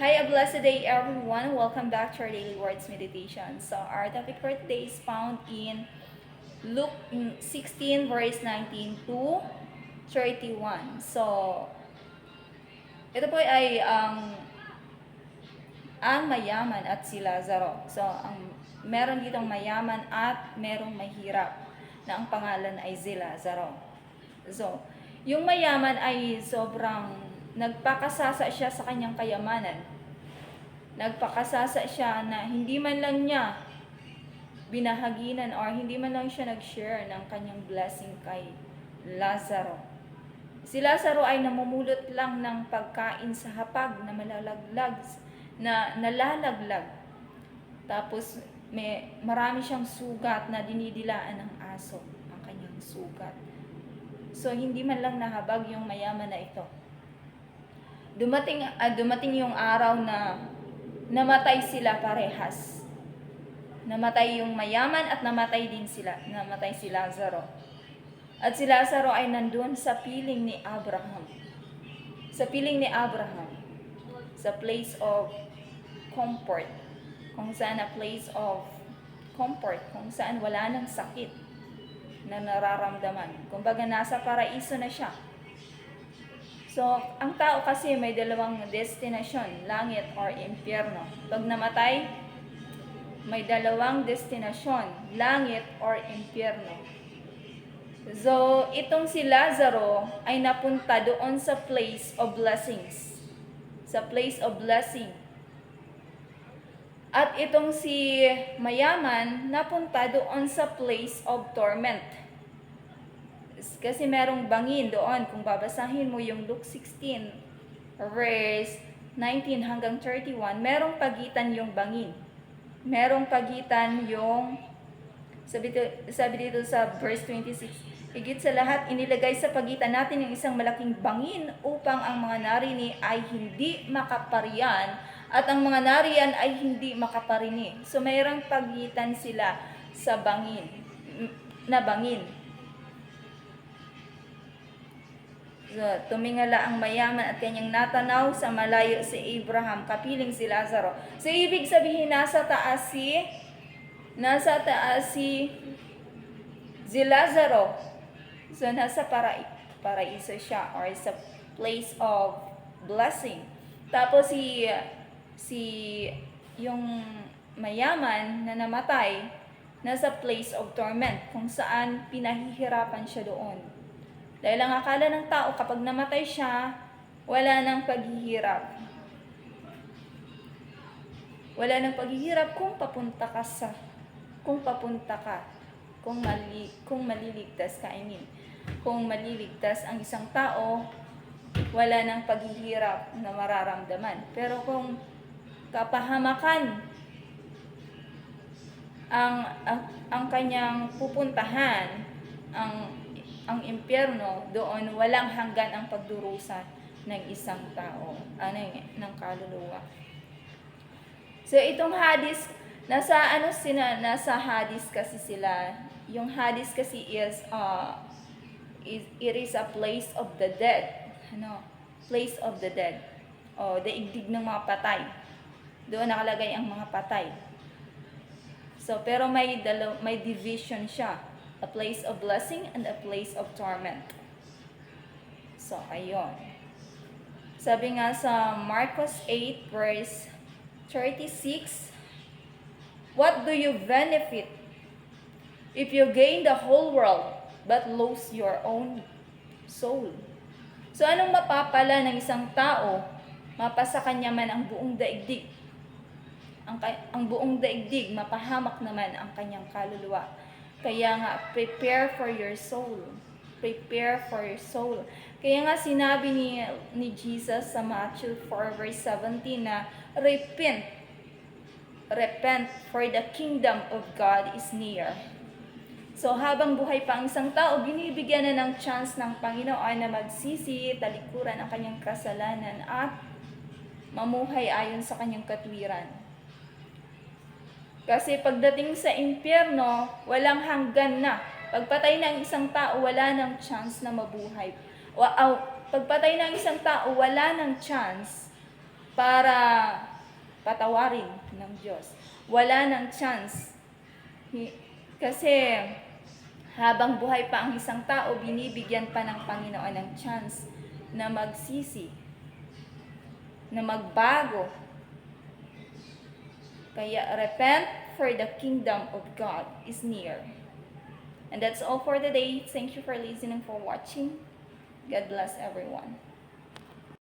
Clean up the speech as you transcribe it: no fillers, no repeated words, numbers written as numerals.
Hi, a blessed day everyone. Welcome back to our daily words meditation. So our topic for today is found in Luke 16 verse 19 to 31. So ito po ay ang mayaman at si Lazaro. So meron ditong mayaman at merong mahirap na ang pangalan ay si Lazaro. So yung mayaman ay sobrang nagpakasasa siya sa kanyang kayamanan. Nagpakasasa siya na hindi man lang niya binahaginan or hindi man lang siya nag-share ng kanyang blessing kay Lazaro. Si Lazaro ay namumulot lang ng pagkain sa hapag na malalaglag, na nalalaglag. Tapos marami siyang sugat na dinidilaan ng aso, ang kanyang sugat. So hindi man lang nahabag yung mayaman na ito. Dumating yung araw na namatay sila parehas. Namatay yung mayaman at namatay din sila. Namatay si Lazaro. At si Lazaro ay nandun sa piling ni Abraham. Sa piling ni Abraham. Sa place of comfort. Kung saan na place of comfort. Kung saan wala nang sakit na nararamdaman. Kumbaga nasa paraiso na siya. So, ang tao kasi may dalawang destinasyon, langit or impyerno. Pag namatay, may dalawang destinasyon, langit or impyerno. So, itong si Lazaro ay napunta doon sa place of blessings. Sa place of blessing. At itong si mayaman napunta doon sa place of torment. Kasi merong bangin doon. Kung babasahin mo yung Luke 16, verse 19 hanggang 31, merong pagitan yung bangin. Merong pagitan yung, sabi dito sa verse 26, higit sa lahat, inilagay sa pagitan natin yung isang malaking bangin upang ang mga narini ay hindi makaparian at ang mga nariyan ay hindi makaparini. So mayroong pagitan sila sa bangin, na bangin. So, tumingala ang mayaman at kanyang natanaw sa malayo si Abraham, kapiling si Lazaro. So, ibig sabihin, nasa taas si Lazaro. So, nasa paraiso siya or sa place of blessing. Tapos, yung mayaman na namatay, nasa place of torment, kung saan pinahihirapan siya doon. Dahil ang akala ng tao, kapag namatay siya, wala nang paghihirap. Wala nang paghihirap kung papunta ka kung maliligtas ka, Kung maliligtas ang isang tao, wala nang paghihirap na mararamdaman. Pero kung kapahamakan ang kanyang pupuntahan, ang impyerno, doon walang hanggan ang pagdurusa ng isang tao, ng kaluluwa. So itong Hades, nasa Hades kasi sila. Yung Hades kasi it is a place of the dead. Place of the dead. Daigdig ng mga patay. Doon nakalagay ang mga patay. So pero may division siya. A place of blessing and a place of torment. So, ayun. Sabi nga sa Marcos 8 verse 36, what do you benefit if you gain the whole world but lose your own soul? So, anong mapapala ng isang tao mapasa kanya man ang buong daigdig? Ang buong daigdig, mapahamak naman ang kanyang kaluluwa. Kaya nga, prepare for your soul. Prepare for your soul. Kaya nga sinabi ni Jesus sa Matthew 4 verse 17 na, repent, for the kingdom of God is near. So habang buhay pa ang isang tao, binibigyan na ng chance ng Panginoon na magsisi, talikuran ang kanyang kasalanan at mamuhay ayon sa kanyang katwiran. Kasi pagdating sa impyerno, walang hanggan na. Pagpatay ng isang tao, wala nang chance na mabuhay. Pagpatay ng isang tao, wala nang chance para patawarin ng Diyos. Wala ng chance. Kasi habang buhay pa ang isang tao, binibigyan pa ng Panginoon ng chance na magsisi, na magbago. Kaya repent, for the kingdom of God is near. And that's all for today. Thank you for listening, for watching. God bless everyone.